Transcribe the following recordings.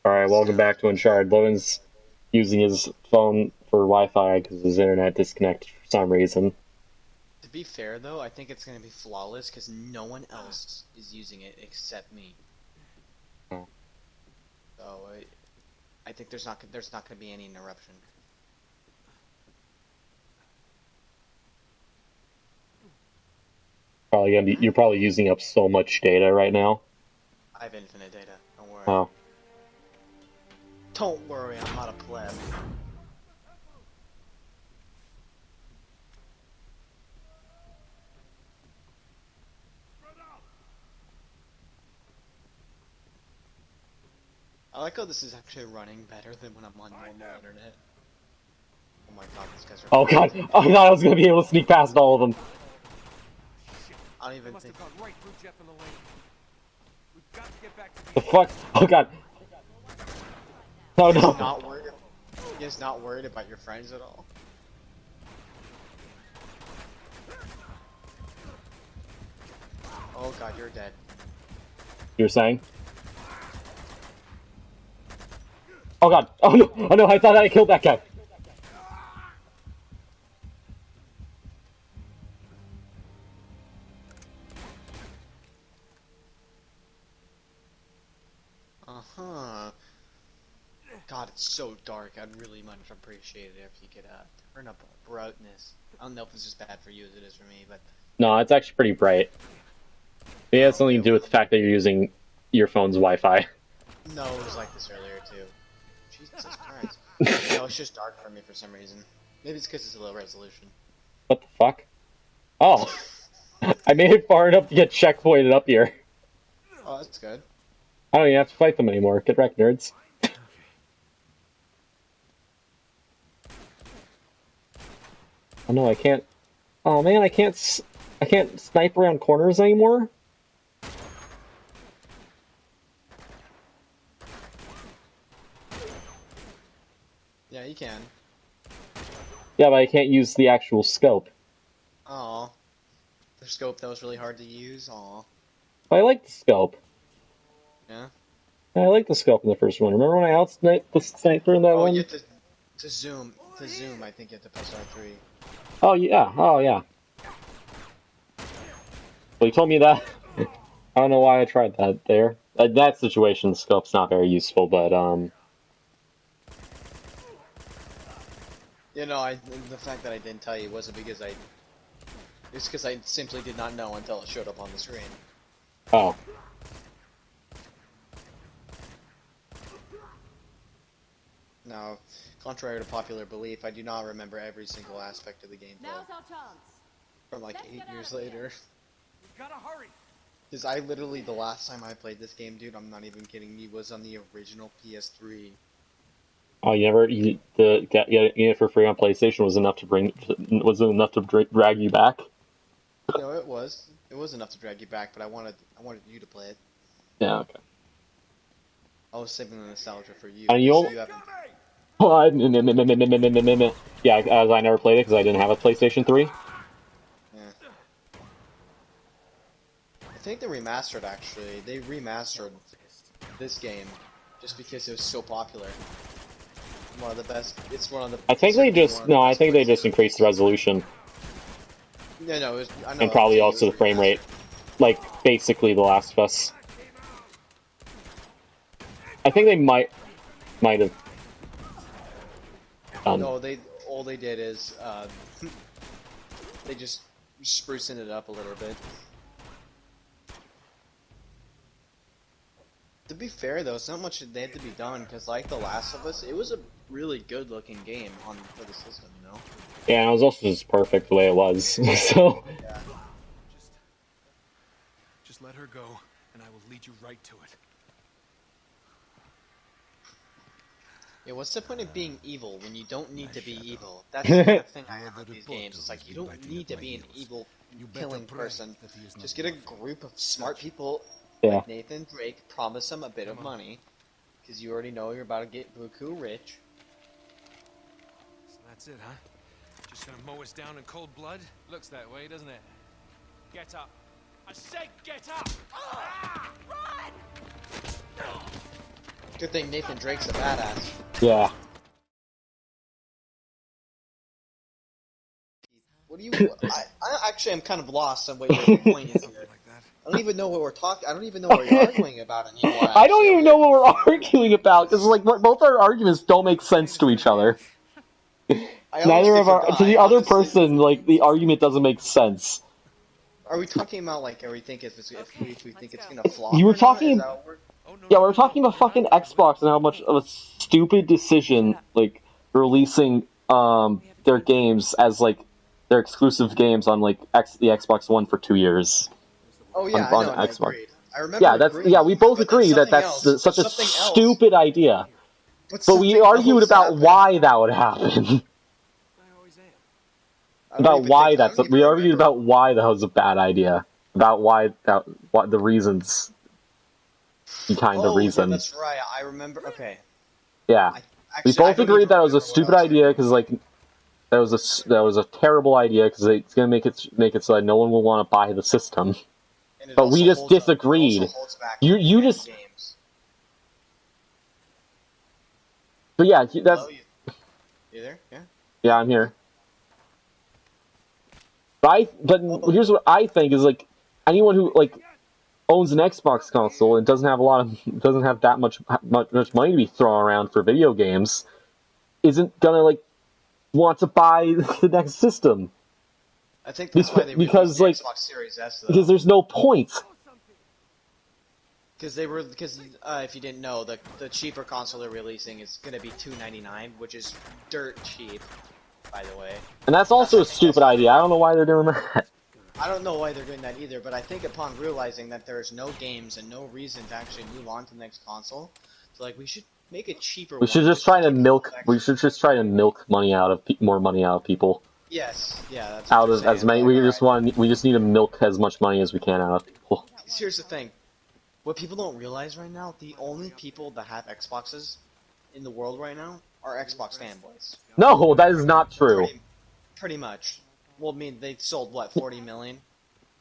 Alright, welcome back to Uncharted. Logan's using his phone for Wi-Fi because his internet disconnected for some reason. To be fair, though, I think it's going to be flawless because no one else is using it except me. Oh. So I think there's not going to be any interruption. You're probably using up so much data right now. I have infinite data. Don't worry. Oh. Don't worry, I'm not a pleb. I like how this is actually running better than when I'm on normal internet. Oh my god, these guys are. Oh god! I thought I was gonna be able to sneak past all of them. I don't even think. The fuck? Oh god! Oh no! You guys not worried about your friends at all? Oh god, you're dead. You're saying? Oh god! Oh no! Oh no! I thought I killed that guy. Uh-huh. God, it's so dark. I'd really much appreciate it if you could turn up brightness. I don't know if this is bad for you as it is for me, but No, it's actually pretty bright. It has something to do with the fact that you're using your phone's Wi-Fi. no, it was like this earlier too. Jesus Christ. No, it's just dark for me for some reason. Maybe it's because it's a low resolution. What the fuck? Oh! I made it far enough to get checkpointed up here. Oh, that's good. I don't even have to fight them anymore. Get wrecked, nerds. Oh no, I can't. Oh man, I can't snipe around corners anymore. Yeah, you can. Yeah, but I can't use the actual scope. Aw. The scope that was really hard to use. Aw. But I like the scope. Yeah. I like the scope in the first one. Remember when I outsniped the sniper in that one? Oh, you have to zoom. To zoom, I think you have to press R3. Oh yeah. Oh yeah. Well, you told me that. I don't know why I tried that there. In that situation, the scope's not very useful, but You know, the fact that I didn't tell you wasn't because it's because I simply did not know until it showed up on the screen. Oh. Now, contrary to popular belief, I do not remember every single aspect of the gameplay. Now's our chance. From like Let's 8 get years out of later. We gotta hurry. Because I literally, the last time I played this game, dude, I'm not even kidding you, was on the original PS3. Oh, getting it for free on PlayStation was enough to drag you back. No, it was. It was enough to drag you back, but I wanted you to play it. Yeah, okay. I was saving the nostalgia for you. And you haven't. Yeah, as I never played it because I didn't have a PlayStation 3. Yeah. I think they remastered, actually. They remastered this game just because it was so popular. One of the best. It's one of the. I think they just increased the resolution. Yeah, no, I know. And probably also the frame rate. Like, basically The Last of Us. I think they might have. No, all they did is they just sprucing it up a little bit. To be fair though, it's not much that they had to be done because like The Last of Us, it was a really good looking game for the system, you know. Yeah, and it was also just perfect the way it was. So. Yeah. Just let her go, and I will lead you right to it. Yeah, what's the point of being evil when you don't need to be evil? That's the kind of thing I have with these games. It's like, you don't need to be an evil, killing person. Just get a group of smart people like Nathan Drake, promise them a bit of money, because you already know you're about to get buku rich. So that's it, huh? Just gonna mow us down in cold blood? Looks that way, doesn't it? Get up. I said get up! Ah! Run! Good thing Nathan Drake's a badass. Yeah. What do you? I actually am kind of lost on what your point is here. I don't even know what we're talking. I don't even know what we're arguing about anymore. I don't Actually, even know what we're arguing about because like both our arguments don't make sense to each other. I Neither honestly of our forgot. to the I other honestly, person like the argument doesn't make sense. are we talking about like, are we think if we think it's gonna flop You were or not? Is talking, that what we're? Oh, no, yeah, no, we no, were talking no. about fucking Xbox and how much of a stupid decision like releasing their games as like their exclusive games on like the Xbox One for 2 years Oh yeah, I on know, and I Xbox. agreed. I remember agreeing We with that, both but then agree that something that's else. But such a something else. stupid idea. But But we something argued else about happened. why that would happen. I always am. We argued Remember. about why that was a bad idea. About what the reasons behind the Oh yeah, reason. that's right. I remember. Okay. Yeah, we I both don't even agreed that it was a remember what I stupid was idea arguing because about. like that was a terrible idea because it's gonna make it so that no one will want to buy the system. And it But we also just holds up. It also disagreed. holds back You Kinect just. games. But yeah, that's Hello, you there? Yeah. yeah. I'm here. But Oh, here's what I think is like anyone who like owns an Xbox console and doesn't have that much money to be thrown around for video games isn't gonna like want to buy the next system I think that's why they released because the like Xbox Series S because though. there's no point. Because if you didn't know, the cheaper console they're releasing is gonna be $299, which is dirt cheap, by the way. And that's also a stupid idea. I don't know why they're doing that. I don't know why they're doing that either, but I think upon realizing that there's no games and no reason to actually move on to the next console, so like we should make a cheaper We one. should just try to milk. We should just try to milk money out of more money out of people. Yes, yeah, that's what Out they're of as saying. many. Like, We just need to milk as much money as we can out of people. here's the thing. What people don't realize right now, the only people that have Xboxes in the world right now are Xbox fanboys. No, that is not true. Pretty much. Well, I mean, they sold, what, 40 million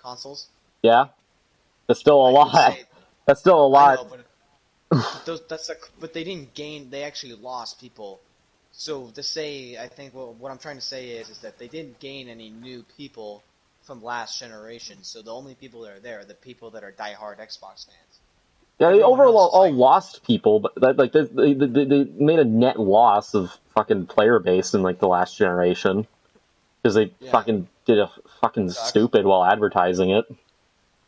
consoles? Yeah, that's still a lot. That's still a lot. I know, but they didn't gain, they actually lost people. So to say, I think what I'm trying to say is that they didn't gain any new people from last generation. So the only people that are there are the people that are diehard Xbox fans. Yeah, they Everyone overall else is like, lost people, but they made a net loss of fucking player base in like the last generation because they fucking did a fucking stupid while advertising it.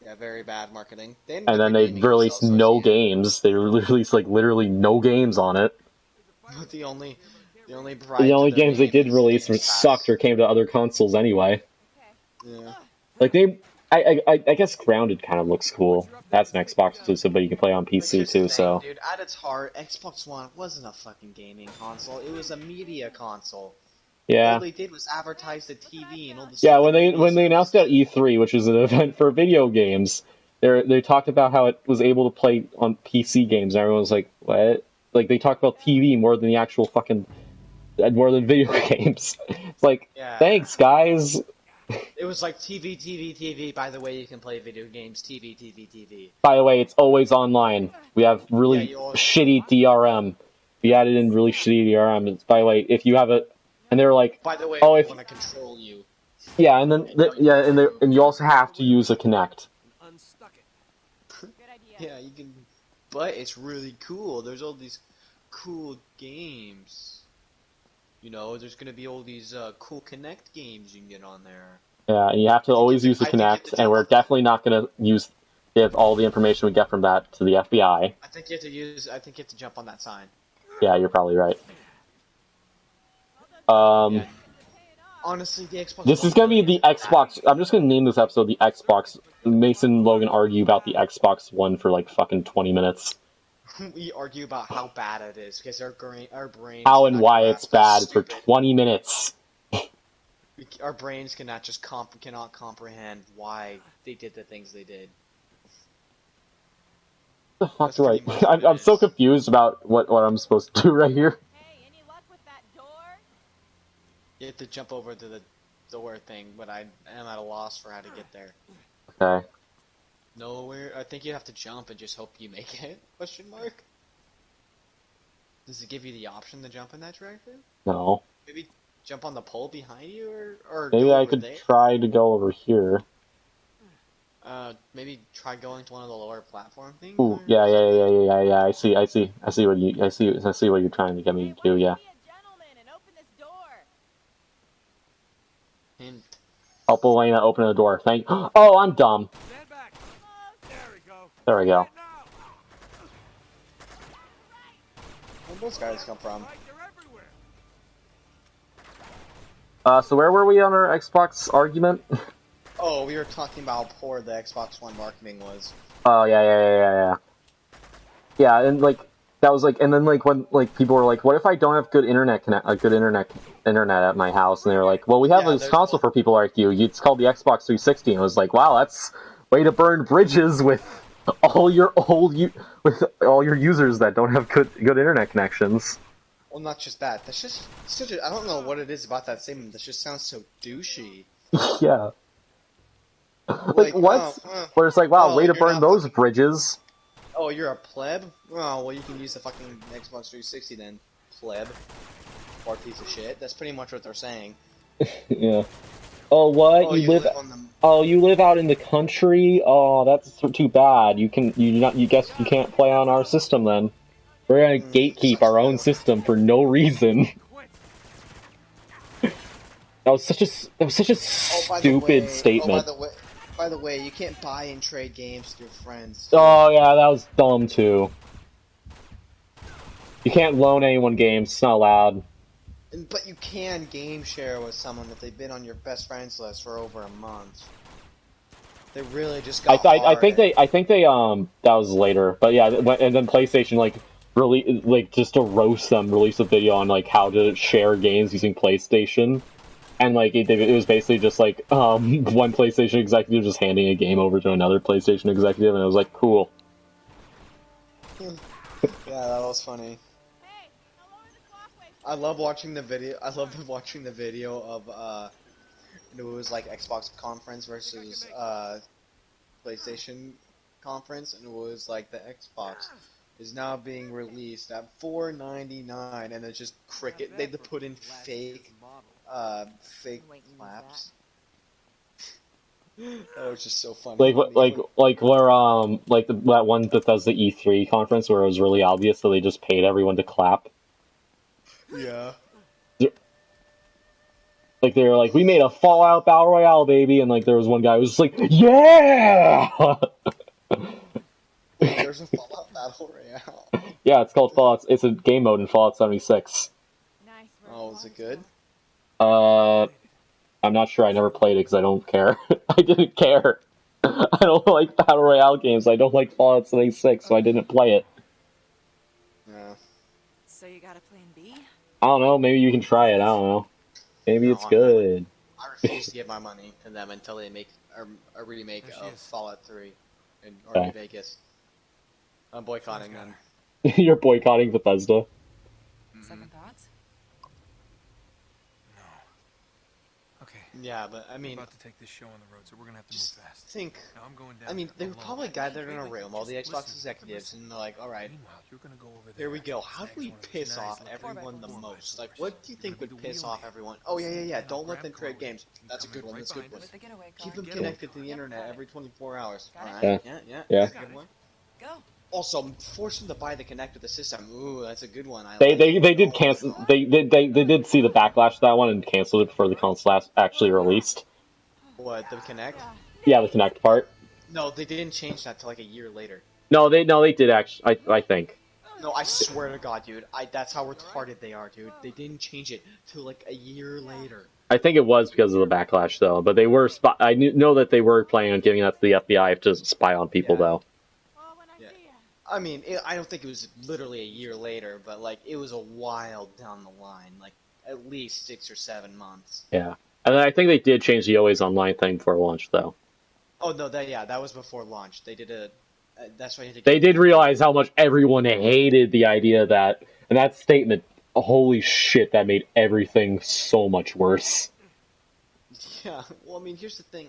Yeah, very bad marketing. And then they released no games. They released like literally no games on it. But the only The only games they did release sucked or came to other consoles anyway. Yeah. Like I guess Grounded kind of looks cool. That's an Xbox exclusive, but you can play on PC too. So, dude, at its heart, Xbox One wasn't a fucking gaming console. It was a media console. yeah. All they did was advertise the TV and all the. Yeah, when they announced at E3, which is an event for video games, they talked about how it was able to play on PC games. And everyone was like, "What?" Like they talked about TV more than the actual fucking more than video games. It's like, thanks guys. It was like TV, TV, TV. By the way, you can play video games. TV, TV, TV. By the way, it's always online. We have really shitty DRM. We added in really shitty DRM. It's, by the way, if you have a, and they were like, by the way, oh, I if want to control you. Yeah, and then and you also have to use a Kinect. Yeah, you can, but it's really cool. There's all these cool games. You know, there's gonna be all these cool Kinect games you can get on there. Yeah, and you have to always use the Kinect, and we're definitely not gonna give all the information we get from that to the FBI. I think you have to jump on that sign. Yeah, you're probably right. Honestly, the Xbox. This is gonna be the Xbox. I'm just gonna name this episode the Xbox. Mason and Logan argue about the Xbox One for like fucking 20 minutes. We argue about how bad it is because our brains. How and why it's bad for 20 minutes. Our brains cannot comprehend why they did the things they did. The fuck's right? I'm so confused about what I'm supposed to do right here. Hey, any luck with that door? You have to jump over to the door thing, but I am at a loss for how to get there. Okay. Nowhere. I think you have to jump and just hope you make it. Question mark. Does it give you the option to jump in that tractor? No. Maybe jump on the pole behind you, or Maybe go I over could there? try to go over here. Maybe try going to one of the lower platform things. Ooh, yeah. I see what you're trying to get me Hey, to why do. don't you Yeah. be a gentleman and open this door? Hint. Help Elena open the door. Thank. Oh, I'm dumb. Stand back. There we go. There we go. Right now. Where'd those guys come from? Right, they're everywhere. So where were we on our Xbox argument? Oh, we were talking about how poor the Xbox One marketing was. Oh yeah. Yeah, and like that was like, and then like when like people were like, "What if I don't have good internet internet at my house?" And they were like, "Well, we have Yeah, this there's console one. for people like you. It's called the Xbox 360." And I was like, "Wow, that's way to burn bridges with all your with all your users that don't have good internet connections." Well, not just that. That's just such a. I don't know what it is about that statement. That just sounds so douchey. Yeah, like what? Where it's like, "Wow, way to you're burn not those fucking. bridges." Oh, you're a pleb? Oh, well, you can use the fucking Xbox 360 then, pleb. Or piece of shit. That's pretty much what they're saying. Yeah. Oh, what? Oh, you you live? live on the. Oh, you live out in the country? Oh, that's too bad. You guess you can't play on our system then. We're gonna gatekeep Sucks our for own you. system for no reason. Quit. That was such a Oh, by the stupid way. statement. By the way, you can't buy and trade games with your friends. Oh yeah, that was dumb too. You can't loan anyone games. It's not allowed. But you can game share with someone if they've been on your best friends list for over a month. They really just got I think hard. I think they that was later, but yeah, and then PlayStation like really like just to roast them, released a video on like how to share games using PlayStation, and like it was basically just like one PlayStation executive just handing a game over to another PlayStation executive, and it was like cool. Yeah, that was funny. Hey, now lower this walkway. I love watching the video. I love watching the video of it was like Xbox conference versus PlayStation conference, and it was like the Xbox is now being released at $4.99, and it's just cricket. They had to put in fake claps. That was just so funny. Like where that one that does the E3 conference where it was really obvious, so they just paid everyone to clap. Yeah. Like they were like, we made a Fallout Battle Royale, baby, and like there was one guy who was just like, yeah. Wait, there's a Fallout Battle Royale. Yeah, it's called Fallout. It's a game mode in Fallout 76. Nice. Oh, is it good? I'm not sure. I never played it because I don't care. I didn't care. I don't like Battle Royale games. I don't like Fallout 76, so I didn't play it. Yeah. So you got a plan B? I don't know. Maybe you can try it. I don't know. Maybe it's good. I refuse to give my money to them until they make a remake There she of is. Fallout 3 in Okay. Vegas. I'm boycotting Someone's them. got her. You're boycotting Bethesda. Second thoughts? No. Okay. Yeah, but I We're mean, about to take this show on the road, so we're gonna have to just move fast. think. Now I'm going down. I mean, they were alone. probably gathered in a room, all the Just Xbox listen, executives, and they're like, alright, Meanwhile, you're gonna go over there. here we go. How do snag we one of those piss nice off looking everyone the 4x4 most? Like, bicycles. what do you think You're would gonna be the piss off wheelman. everyone? Oh, yeah. And I'll Don't let grab them trade Chloe. games. You can That's a come good in one. right That's a good behind one. us. The getaway car. Keep them Get connected to it. the Yep, internet got it. every 24 hours. Got it. Alright, Yeah. yeah. Yeah. That's a good one. Go. Also, force them to buy the Kinect with the system. Ooh, that's a good one. I They like they it. they did Oh, cancel. They did see the backlash to that one and canceled it before the console actually released. what, the Kinect? Yeah, the Kinect part. No, they didn't change that till like a year later. No, they did actually. I think. No, I swear to God, dude. That's how retarded they are, dude. They didn't change it till like a year later. I think it was because of the backlash though. But they were know that they were planning on giving that to the FBI to spy on people Yeah. though. Well, when I Yeah. see ya. I mean, I don't think it was literally a year later, but like it was a while down the line, like at least 6 or 7 months. Yeah, and I think they did change the Always Online thing before launch though. Oh no, that was before launch. They did a. That's why you had to. They did realize how much everyone hated the idea that, and that statement. Holy shit! That made everything so much worse. Yeah, well, I mean, here's the thing.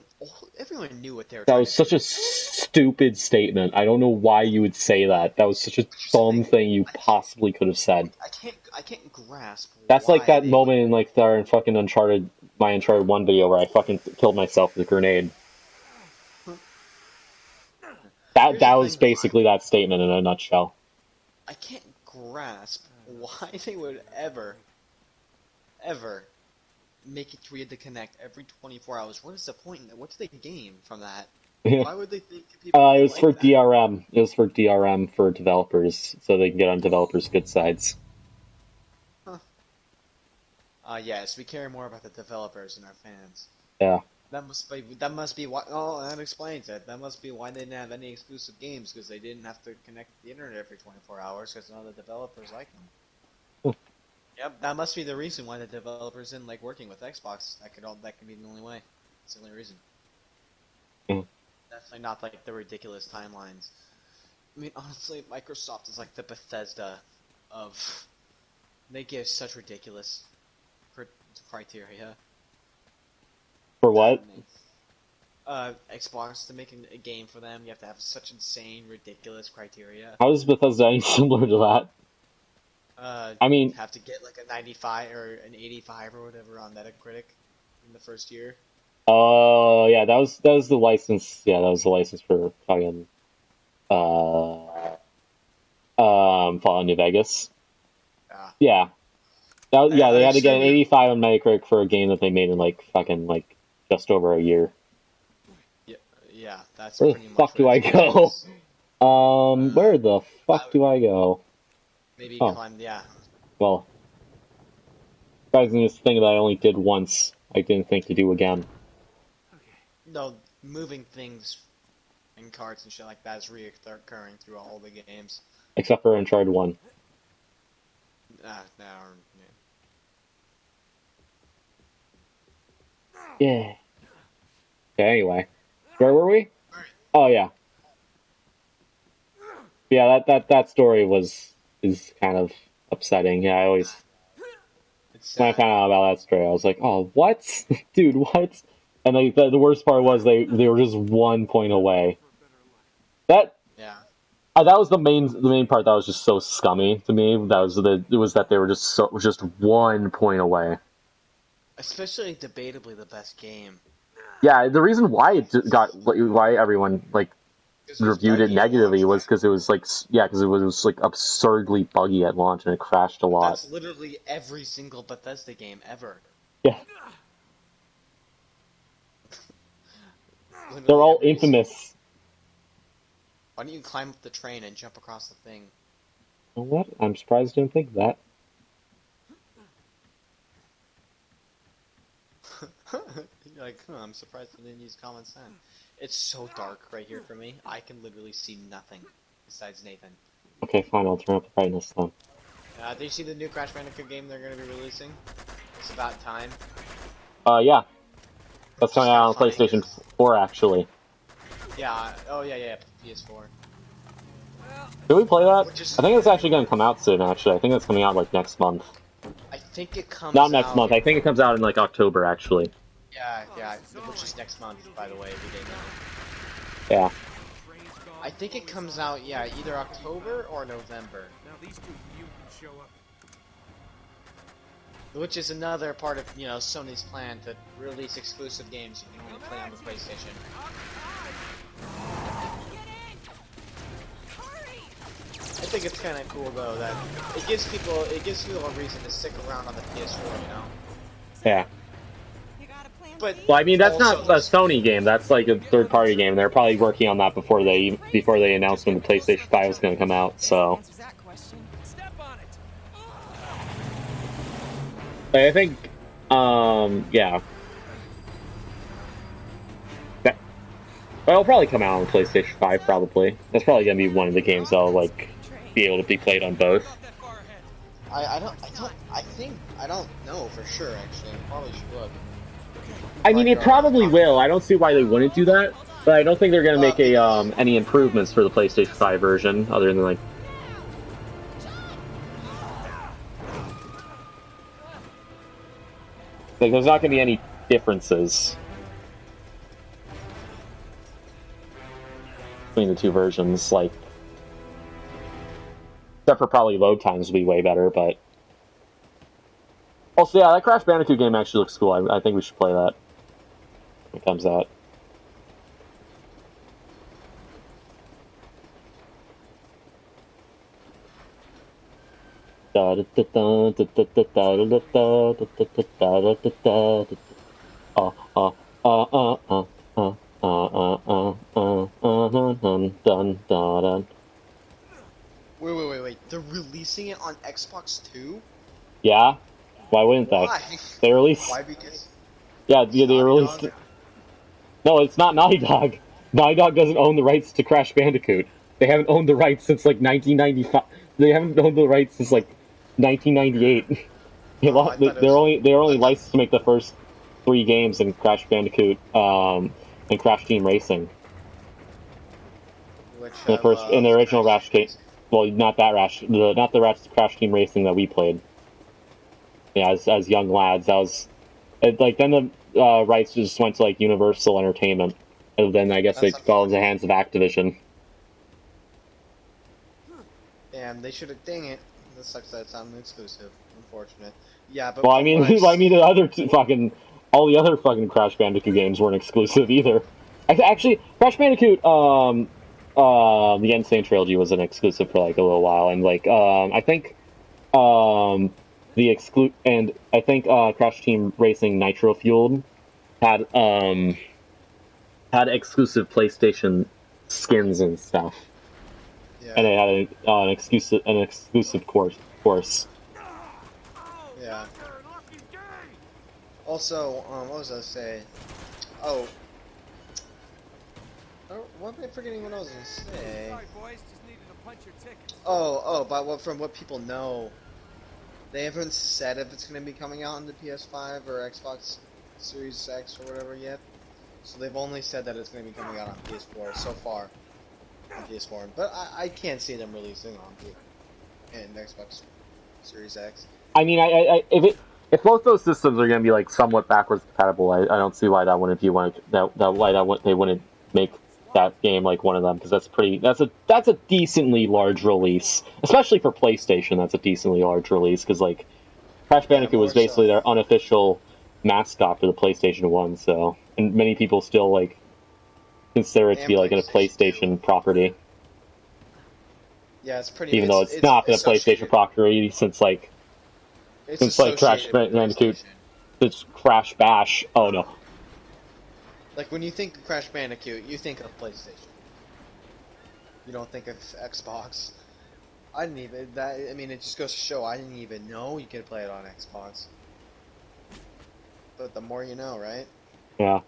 Everyone knew what they were That trying was to such do. a stupid statement. I don't know why you would say that. That was such a dumb thing you possibly could have said. I can't grasp That's like why that they would. moment in like the fucking Uncharted, my Uncharted 1 video where I fucking killed myself with a grenade. That Here's the that was thing, though. basically that statement in a nutshell. I can't grasp why they would ever make it to the Connect every 24 hours. What is the point in that? What do they gain from that? Why would they think people It would was like for that? DRM. It was for DRM for developers, so they can get on developers' good sides. Yes, we care more about the developers and our fans. Yeah. That must be why. Oh, that explains it. That must be why they didn't have any exclusive games, because they didn't have to connect to the internet every 24 hours, because none of the developers like them. Yep, that must be the reason why the developers didn't like working with Xbox. That could be the only way. It's the only reason. Definitely not like the ridiculous timelines. I mean, honestly, Microsoft is like the Bethesda of. They give such ridiculous criteria. For what? Xbox, to make a game for them, you have to have such insane, ridiculous criteria. How is Bethesda any similar to that? I mean, have to get like a 95 or an 85 or whatever on Metacritic in the first year. oh yeah, that was the license. Yeah, that was the license for fucking Fallout New Vegas. Yeah. Yeah, they had to get an 85 on Metacritic for a game that they made in like fucking like just over a year. Yeah, that's Where the pretty much fuck do I go? Where the fuck do I go? Maybe Oh. climb, yeah. Well, surprising thing that I only did once, I didn't think to do again. No, moving things in carts and shit like that is reoccurring through all the games. Except for Uncharted 1. Yeah. Okay, anyway. Where were we? Oh, yeah. Yeah, that story is kind of upsetting. Yeah, I always... When I found out about that story, I was like, oh, what? Dude, what? And like, the worst part was they were just 1 point away. That was the main part that was just so scummy to me. It was that they were just 1 point away. Especially debatably the best game. Yeah, the reason why why everyone like reviewed it negatively was because it was like because it was like absurdly buggy at launch and it crashed a lot. That's literally every single Bethesda game ever. Yeah. They're all infamous. Why don't you climb up the train and jump across the thing? You know what? I'm surprised I didn't think of that. You're like, I'm surprised I didn't use common sense. It's so dark right here for me. I can literally see nothing besides Nathan. Okay, fine. I'll turn up the brightness then. Did you see the new Crash Bandicoot game they're going to be releasing? It's about time. Yeah. That's coming out on PlayStation 4, actually. Yeah. Oh, yeah. PS4. Did we play that? I think it's actually going to come out soon, actually. I think it's coming out, like, next month. I think it comes Not next month. I think it comes out in, like, October, actually. Yeah. Which is next month, by the way, if you didn't know. Yeah. I think it comes out, either October or November. Now these two mutants show up. Which is another part of, Sony's plan to release exclusive games you can only play on the PlayStation. I think it's kind of cool though that it gives people a reason to stick around on the PS4, Yeah. But well, I mean that's not a Sony game. That's like a third-party game. They're probably working on that before they announced when the PlayStation 5 was going to come out. So. I think, yeah. Well, it'll probably come out on PlayStation 5, probably. That's probably gonna be one of the games that'll, like, be able to be played on both. I don't know for sure, actually. I probably should look. I mean, it probably will. I don't see why they wouldn't do that, but I don't think they're gonna make any improvements for the PlayStation 5 version, other than, like... Like, there's not gonna be any differences. between the two versions. Like, except for probably load times will be way better, but. Also, yeah, that Crash Bandicoot game actually looks cool. I think we should play that when it comes out. Wait. They're releasing it on Xbox 2? Yeah? Why wouldn't they? Why? They released... Why? Because Yeah, it's they Naughty released... Dog? No, it's not Naughty Dog. Naughty Dog doesn't own the rights to Crash Bandicoot. They haven't owned the rights since, like, 1995. They haven't owned the rights since, like, 1998. Oh, I thought it was... They're only licensed to make the first 3 games in Crash Bandicoot, and Crash Team Racing. Which In the original Crash game. Well, not the Crash Team Racing that we played. Yeah, as young lads, that was then the rights just went to like Universal Entertainment, and then I guess they fell into the hands of Activision. Damn, they should have. Dang it! This sucks that it's not an exclusive. Unfortunate. Yeah, but Well, I mean, all the other fucking Crash Bandicoot games weren't exclusive either. Actually, Crash Bandicoot, the Insane Trilogy was an exclusive for like a little while, and like I think Crash Team Racing Nitro Fueled had exclusive PlayStation skins and stuff, yeah. and it had an exclusive course. Yeah. Also, what was I say? Oh. What am I forgetting what I was gonna say? Sorry, boys, just needed to punch your tickets. From what people know, they haven't said if it's gonna be coming out on the PS5 or Xbox Series X or whatever yet. So they've only said that it's gonna be coming out on PS4 so far. On PS4, but I can't see them releasing on Xbox Series X. I mean, if both those systems are going to be like somewhat backwards compatible, I don't see why they wouldn't make that game like one of them, because that's a decently large release, especially for PlayStation. That's a decently large release because like Crash Bandicoot was basically their unofficial mascot for the PlayStation 1, so and many people still like consider it to be like a PlayStation property. Yeah, it's pretty. Even though it's not been a PlayStation property since like Crash Bandicoot, it's Crash Bash. Oh no! Like when you think of Crash Bandicoot, you think of PlayStation. You don't think of Xbox. I didn't even I mean, it just goes to show I didn't even know you could play it on Xbox. But the more you know, right? Yeah.